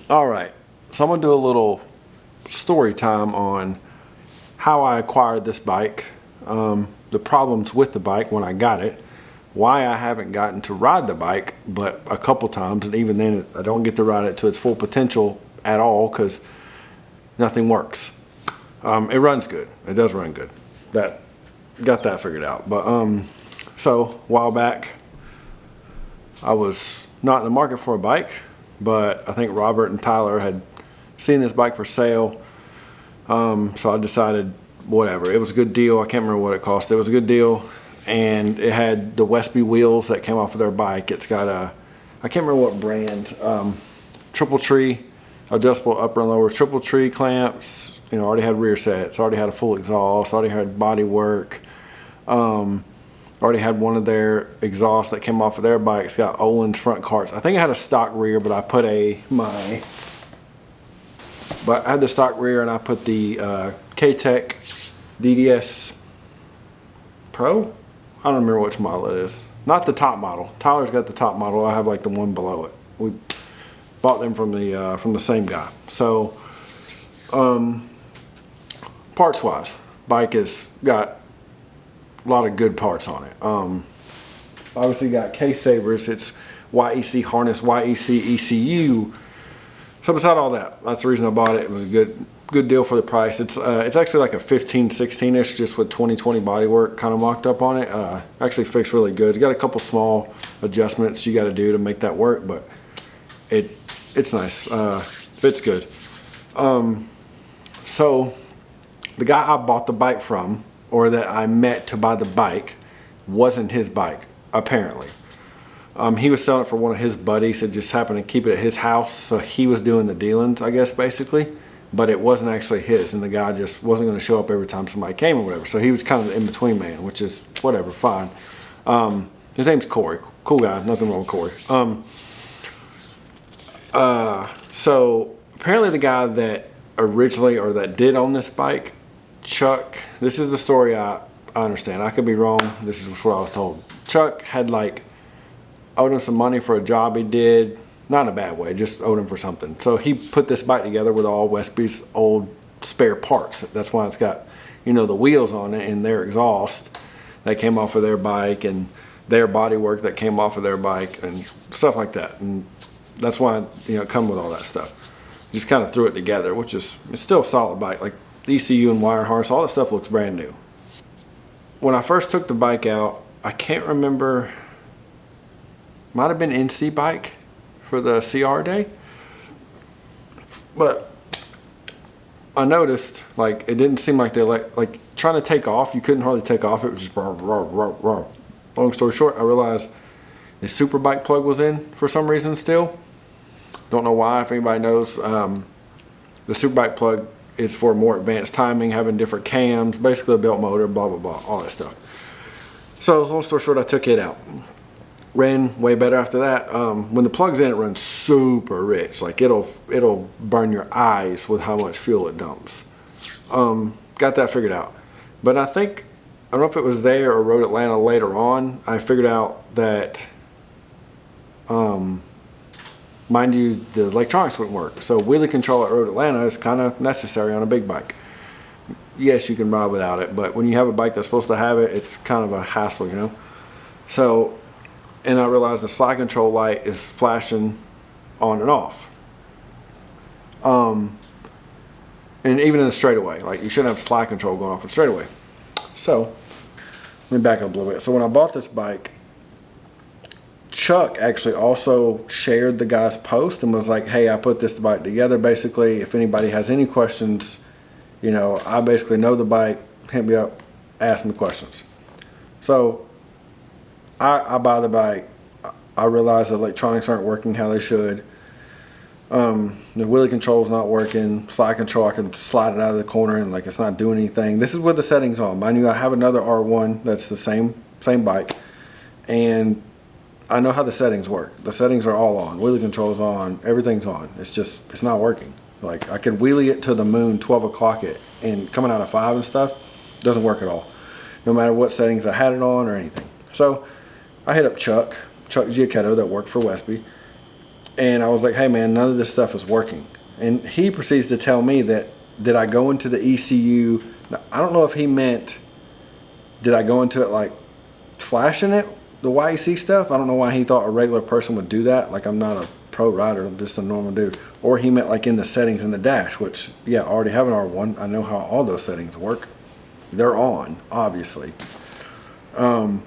All right, so I'm gonna do a little story time on how I acquired this bike, the problems with the bike when I got it, why I haven't gotten to ride the bike but a couple times, and even then I don't get to ride it to its full potential at all because nothing works. It runs good. It does run good. That got that figured out. But so a while back, I was not in the market for a bike, but I think Robert and Tyler had seen this bike for sale. So I decided, whatever. It was a good deal. I can't remember what it cost. It was a good deal, and it had the Westby wheels that came off of their bike. It's got a, I can't remember what brand, triple tree, adjustable upper and lower triple tree clamps. You know, already had rear sets, already had a full exhaust, already had body work. Already had one of their exhausts that came off of their bike. It's got Olin's front carts. I think it had a stock rear, but I put I had the stock rear, and I put the K-Tech DDS Pro. I don't remember which model it is. Not the top model. Tyler's got the top model. I have like the one below it. We bought them from the same guy. So parts wise, bike has got a lot of good parts on it. Obviously got K-Sabers. It's YEC harness, YEC ECU. So beside all that, that's the reason I bought it. It was a good deal for the price. It's actually like a 15, 16-ish, just with 2020 bodywork kind of mocked up on it. Actually fixed really good. It's got a couple small adjustments you got to do to make that work, but it's nice. Fits good. So the guy I bought the bike from, or that I met to buy the bike, wasn't his bike, apparently. He was selling it for one of his buddies that just happened to keep it at his house, so he was doing the dealings, I guess, basically. But it wasn't actually his, and the guy just wasn't going to show up every time somebody came or whatever. So he was kind of the in-between man, which is whatever, fine. His name's Corey. Cool guy, nothing wrong with Corey. So apparently the guy that originally, or that did own this bike, Chuck, this is the story I understand. I could be wrong. This is what I was told. Chuck had owed him some money for a job he did. Not in a bad way, just owed him for something. So he put this bike together with all Westby's old spare parts. That's why it's got, you know, the wheels on it and their exhaust that came off of their bike, and their body work that came off of their bike, and stuff like that. And that's why, you know, it come with all that stuff. Just kind of threw it together, which is, it's still a solid bike. Like the ECU and wire harness, all that stuff looks brand new. When I first took the bike out, I can't remember, might have been NC bike for the CR day, but I noticed it didn't seem like they like trying to take off. You couldn't hardly take off. It was just rah, rah, rah, rah. Long story short, I realized the super bike plug was in for some reason still. Don't know why. If anybody knows, the super bike plug is for more advanced timing, having different cams, basically a belt motor, blah blah blah, all that stuff. So long story short, I took it out. Ran way better after that. When the plug's in, it runs super rich. Like it'll burn your eyes with how much fuel it dumps. Got that figured out. But I think, I don't know if it was there or Road Atlanta later on, I figured out that, mind you, the electronics wouldn't work. So wheelie control at Road Atlanta is kind of necessary on a big bike. Yes, you can ride without it, but when you have a bike that's supposed to have it, it's kind of a hassle, you know? So, and I realized the slide control light is flashing on and off. And even in the straightaway, like you shouldn't have slide control going off in straightaway. So, let me back up a little bit. So when I bought this bike, Chuck actually also shared the guy's post and was like, hey, I put this bike together. Basically, if anybody has any questions, you know, I basically know the bike, hit me up, ask me questions. So I buy the bike. I realize the electronics aren't working how they should. The wheelie control's not working. Slide control, I can slide it out of the corner and it's not doing anything. This is with the settings on. Mind you, I have another R1 that's the same bike, and I know how the settings work. The settings are all on. Wheelie control's on. Everything's on. It's not working. Like I could wheelie it to the moon 12 o'clock and coming out of 5 and stuff, doesn't work at all. No matter what settings I had it on or anything. So I hit up Chuck Giacchetto that worked for Westby, And I was like, hey man, none of this stuff is working. And he proceeds to tell me that, did I go into the ECU? Now, I don't know if he meant, did I go into it like flashing it, the YEC stuff? I don't know why he thought a regular person would do that. Like, I'm not a pro rider, I'm just a normal dude. Or he meant like in the settings in the dash, which, yeah, I already have an R1. I know how all those settings work. They're on, obviously. And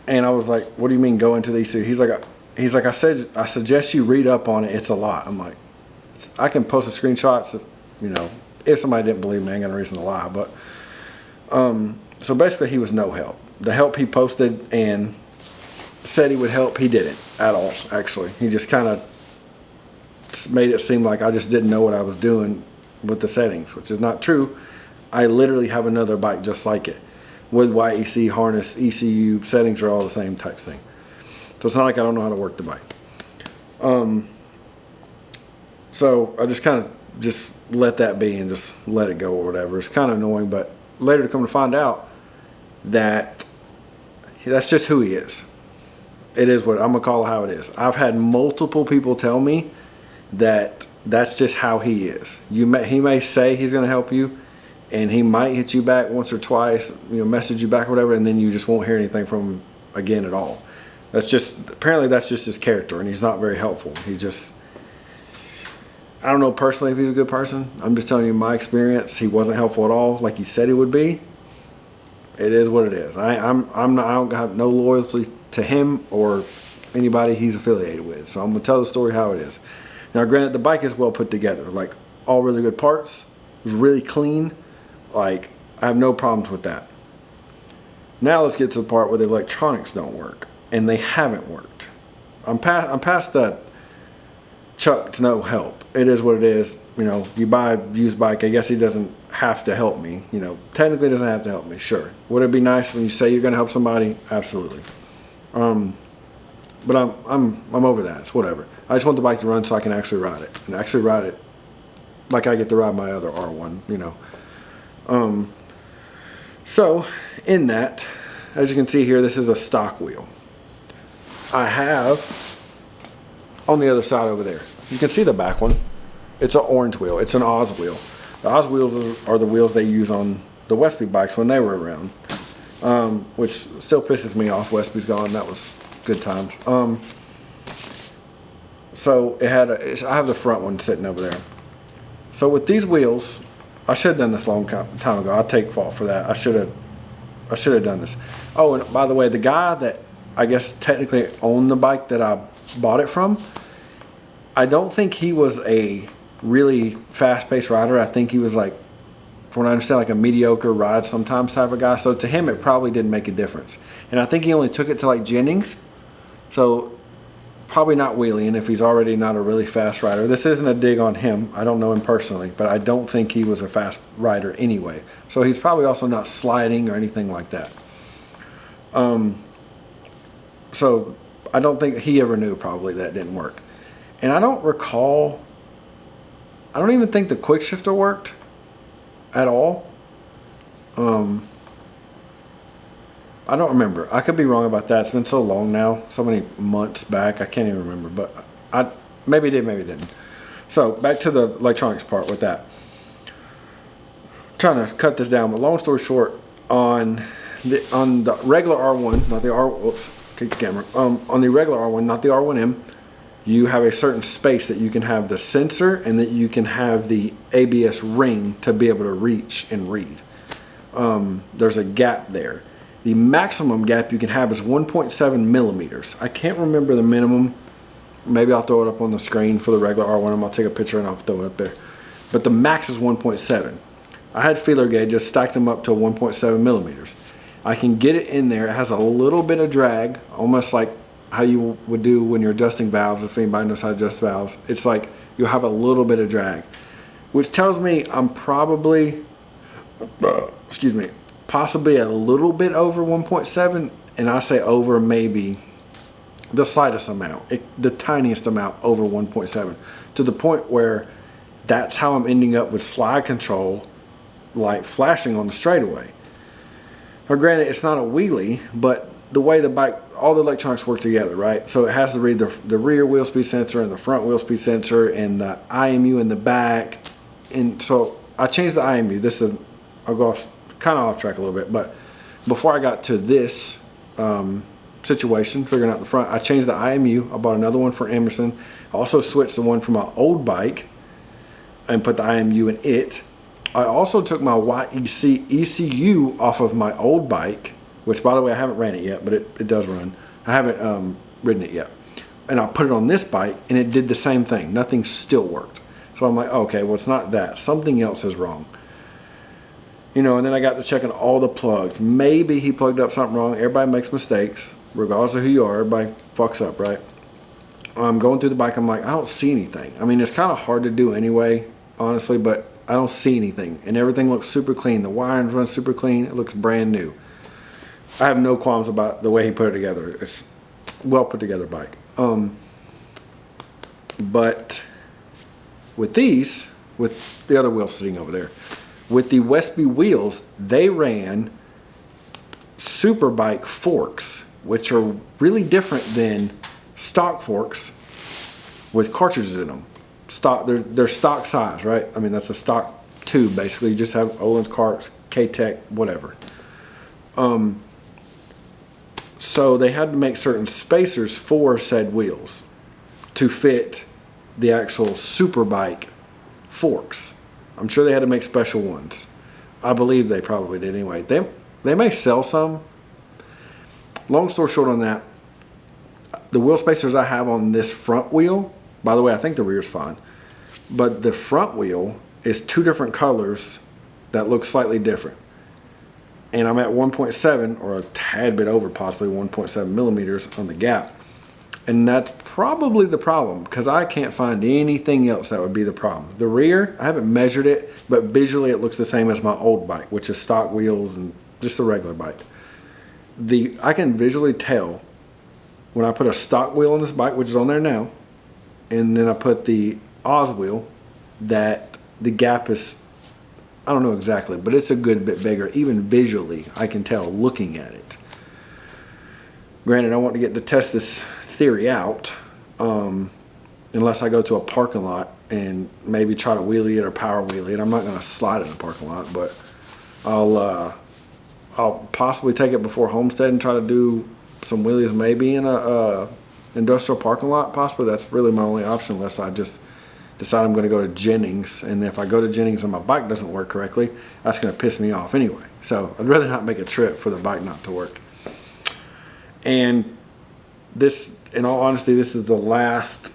I was like, what do you mean go into the ECU? He's like, I suggest you read up on it. It's a lot. I'm like, I can post the screenshots if, you know, if somebody didn't believe me, I ain't got no reason to lie. But, so basically he was no help. The help he posted and said he would help, he didn't at all, actually. He just kind of made it seem like I just didn't know what I was doing with the settings, which is not true. I literally have another bike just like it with YEC, harness, ECU, settings are all the same type thing. So it's not like I don't know how to work the bike. So I just kind of just let that be and just let it go or whatever. It's kind of annoying, but later to come to find out that that's just who he is. It is what I'm gonna call it how it is. I've had multiple people tell me that that's just how he is. He may say he's gonna help you, and he might hit you back once or twice, you know, message you back or whatever, and then you just won't hear anything from him again at all. That's just, apparently that's just his character, and he's not very helpful. He just, I don't know personally if he's a good person. I'm just telling you my experience. He wasn't helpful at all like he said he would be. It is what it is. I don't have no loyalty to him or anybody he's affiliated with. So I'm gonna tell the story how it is. Now granted, the bike is well put together, like all really good parts. It was really clean. Like, I have no problems with that. Now let's get to the part where the electronics don't work, and they haven't worked. I'm past the Chuck to no help. It is what it is. You know, you buy a used bike, I guess he doesn't have to help me. You know, technically doesn't have to help me, sure. Would it be nice when you say you're gonna help somebody? Absolutely. But I'm over that. It's whatever. I just want the bike to run so I can actually ride it, and actually ride it like I get to ride my other R1, you know. So in that, as you can see here, this is a stock wheel. I have on the other side over there, you can see the back one. It's an orange wheel. It's an Oz wheel. The Oz wheels are the wheels they use on the Westby bikes when they were around, which still pisses me off. Westby's gone. That was good times. So it had I have the front one sitting over there. So with these wheels, I should have done this a long time ago. I take fault for that. I should have done this. Oh, and by the way, the guy that I guess technically owned the bike that I bought it from, I don't think he was a really fast-paced rider. I think he was like, from what I understand, like a mediocre ride sometimes type of guy. So to him, it probably didn't make a difference. And I think he only took it to like Jennings. So probably not wheeling if he's already not a really fast rider. This isn't a dig on him. I don't know him personally, but I don't think he was a fast rider anyway. So he's probably also not sliding or anything like that. So I don't think he ever knew probably that didn't work. And I don't recall, I don't even think the quick shifter worked at all. I don't remember. I could be wrong about that. It's been so long now, so many months back, I can't even remember. But maybe it did, maybe it didn't. So back to the electronics part with that. Trying to cut this down, but long story short, on the regular R1, not the whoops, kick the camera. On the regular R1, not the R1M, you have a certain space that you can have the sensor and that you can have the ABS ring to be able to reach and read. There's a gap there. The maximum gap you can have is 1.7 millimeters. I can't remember the minimum. Maybe I'll throw it up on the screen for the regular R1. I'll take a picture and I'll throw it up there. But the max is 1.7. I had feeler gauges, stacked them up to 1.7 millimeters. I can get it in there. It has a little bit of drag, almost like how you would do when you're adjusting valves. If anybody knows how to adjust valves, it's like you'll have a little bit of drag, which tells me I'm probably, excuse me, possibly a little bit over 1.7, and I say over maybe the slightest amount, the tiniest amount over 1.7, to the point where that's how I'm ending up with slide control, like flashing on the straightaway. Now granted, it's not a wheelie, but the way the bike, all the electronics work together, right? So it has to read the rear wheel speed sensor and the front wheel speed sensor and the IMU in the back. And so I changed the IMU. I'll go kind of off track a little bit, but before I got to this situation, figuring out the front, I changed the IMU. I bought another one for Emerson. I also switched the one from my old bike and put the IMU in it. I also took my YEC ECU off of my old bike, which, by the way, I haven't ran it yet, but it does run. I haven't ridden it yet. And I put it on this bike, and it did the same thing. Nothing still worked. So I'm like, okay, well, it's not that. Something else is wrong. You know, and then I got to checking all the plugs. Maybe he plugged up something wrong. Everybody makes mistakes. Regardless of who you are, everybody fucks up, right? I'm going through the bike. I'm like, I don't see anything. I mean, it's kind of hard to do anyway, honestly, but I don't see anything. And everything looks super clean. The wirings run super clean. It looks brand new. I have no qualms about the way he put it together. It's well put together bike. But with these, with the other wheels sitting over there, with the Westby wheels, they ran Superbike forks, which are really different than stock forks with cartridges in them. They're stock size, right? I mean, that's a stock tube, basically. You just have Öhlins, carts, K-Tech, whatever. So they had to make certain spacers for said wheels to fit the actual Superbike forks. I'm sure they had to make special ones. I believe they probably did anyway. They may sell some. Long story short on that, the wheel spacers I have on this front wheel, by the way, I think the rear's fine, but the front wheel is two different colors that look slightly different. And I'm at 1.7 or a tad bit over, possibly 1.7 millimeters on the gap. And that's probably the problem, because I can't find anything else that would be the problem. The rear, I haven't measured it, but visually it looks the same as my old bike, which is stock wheels and just a regular bike. I can visually tell when I put a stock wheel on this bike, which is on there now, and then I put the Oz wheel, that the gap is, I don't know exactly, but it's a good bit bigger. Even visually, I can tell looking at it. Granted, I want to get to test this theory out, unless I go to a parking lot and maybe try to wheelie it or power wheelie it. I'm not going to slide in the parking lot, but I'll possibly take it before Homestead and try to do some wheelies maybe in a industrial parking lot. Possibly that's really my only option, unless I just decide I'm going to go to Jennings. And if I go to Jennings and my bike doesn't work correctly, that's going to piss me off anyway. So I'd rather not make a trip for the bike not to work. And this, in all honesty, this is the last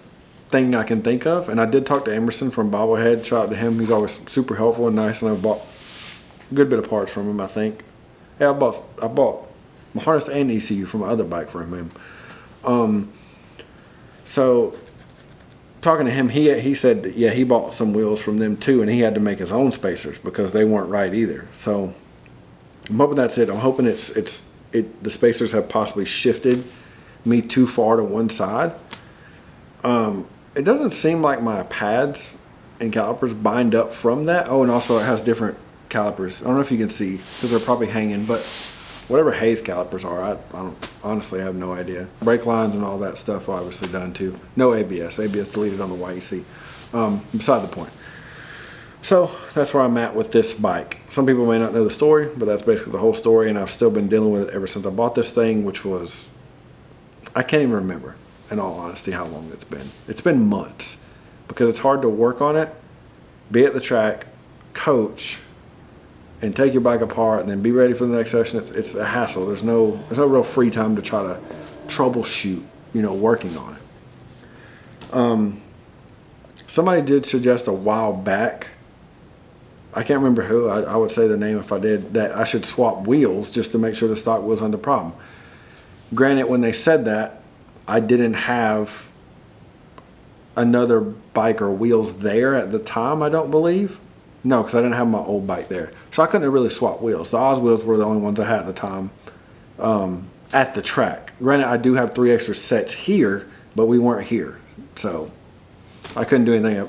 thing I can think of. And I did talk to Emerson from Bobblehead. Shout out to him. He's always super helpful and nice, and I bought a good bit of parts from him, I think. Yeah, I bought my harness and ECU from my other bike from him. So talking to him, he said that, yeah, he bought some wheels from them too, and he had to make his own spacers because they weren't right either. So I'm hoping that's it. I'm hoping the spacers have possibly shifted me too far to one side. It doesn't seem like my pads and calipers bind up from that. Oh, and also it has different calipers. I don't know if you can see because they're probably hanging, but whatever Hayes calipers are, I don't honestly have no idea. Brake lines and all that stuff obviously done too. No ABS. ABS deleted on the YEC. Beside the point. So that's where I'm at with this bike. Some people may not know the story, but that's basically the whole story, and I've still been dealing with it ever since I bought this thing, which was, I can't even remember, in all honesty, how long it's been. It's been months because it's hard to work on it, be at the track, coach, and take your bike apart and then be ready for the next session. It's a hassle. There's no real free time to try to troubleshoot, working on it. Somebody did suggest a while back, I can't remember who, I would say the name if I did, that I should swap wheels just to make sure the stock wheels aren't the problem. Granted, when they said that, I didn't have another bike or wheels there at the time, I don't believe. No, because I didn't have my old bike there. So I couldn't really swap wheels. The Oz wheels were the only ones I had at the time at the track. Granted, I do have 3 extra sets here, but we weren't here. So I couldn't do anything,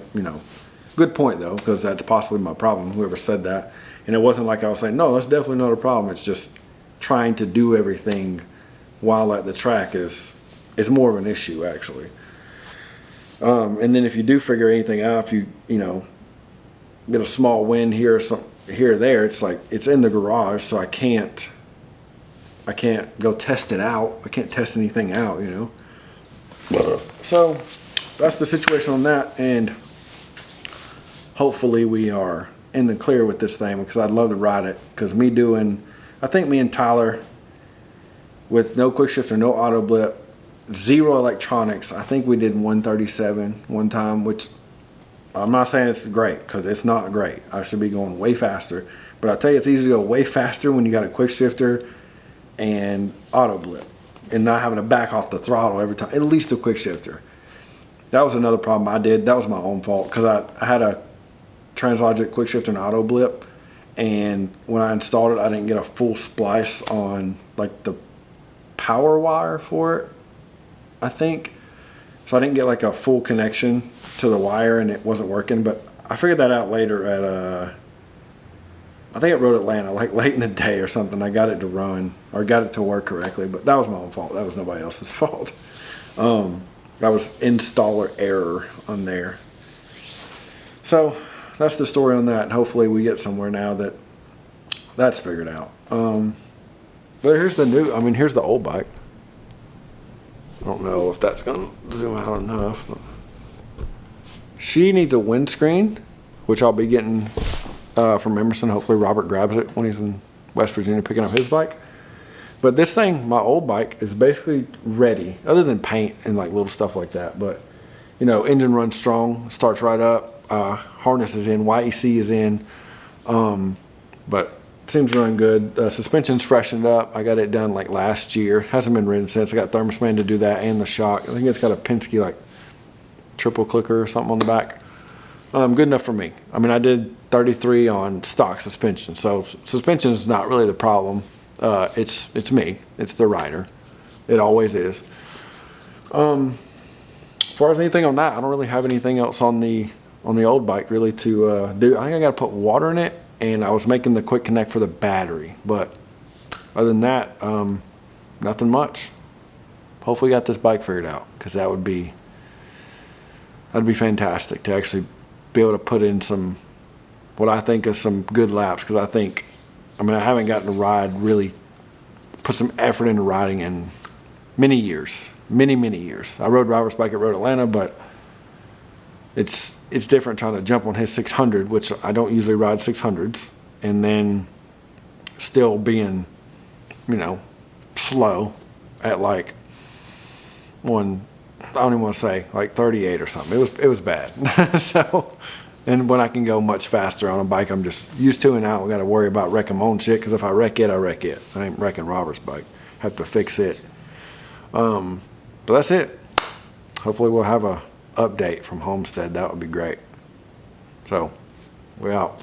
Good point, though, because that's possibly my problem, whoever said that. And it wasn't like I was saying, no, that's definitely not a problem. It's just trying to do everything while at the track is more of an issue actually. And then if you do figure anything out, if you know, get a small wind here or something here or there, it's like it's in the garage, so I can't go test it out. I can't test anything out, you know. So that's the situation on that, and hopefully we are in the clear with this thing, because I'd love to ride it. Because I think me and Tyler, with no quick shifter, no auto blip, zero electronics, I think we did 137 one time, which I'm not saying it's great, because it's not great. I should be going way faster. But I tell you, it's easy to go way faster when you got a quick shifter and auto blip and not having to back off the throttle every time, at least a quick shifter. That was another problem I did. That was my own fault, because I had a Translogic quick shifter and auto blip, and when I installed it, I didn't get a full splice on like the power wire for it, I think. So I didn't get like a full connection to the wire, and it wasn't working. But I figured that out later at I think at Road Atlanta, like late in the day or something. I got it to run, or got it to work correctly, but that was my own fault. That was nobody else's fault. That was installer error on there. So that's the story on that. Hopefully we get somewhere now that that's figured out. But here's here's the old bike. I don't know if that's gonna zoom out enough. She needs a windscreen, which I'll be getting from Emerson. Hopefully Robert grabs it when he's in West Virginia picking up his bike. But this thing, my old bike, is basically ready, other than paint and like little stuff like that. But you know, engine runs strong, starts right up. Harness is in, YEC is in, but seems to run good. Suspension's freshened up. I got it done like last year. Hasn't been ridden since. I got Thermosman to do that, and the shock. I think it's got a Penske like triple clicker or something on the back. Good enough for me. I mean, I did 33 on stock suspension, so suspension is not really the problem. It's me. It's the rider. It always is. As far as anything on that, I don't really have anything else on the old bike really to do. I think I got to put water in it, and I was making the quick connect for the battery. But other than that, nothing much. Hopefully, got this bike figured out, because that'd be fantastic to actually be able to put in what I think is some good laps. Because I haven't gotten to ride, really put some effort into riding in many years. Many years. I rode Robert's bike at Road Atlanta, but it's different trying to jump on his 600, which I don't usually ride 600s, and then still being, you know, slow at like I don't even want to say like 38 or something. It was bad. So, and when I can go much faster on a bike I'm just used to, and now I got to worry about wrecking my own shit, because if I wreck it, I wreck it. I ain't wrecking Robert's bike. Have to fix it. But that's it. Hopefully we'll have a update from Homestead. That would be great. So, we out.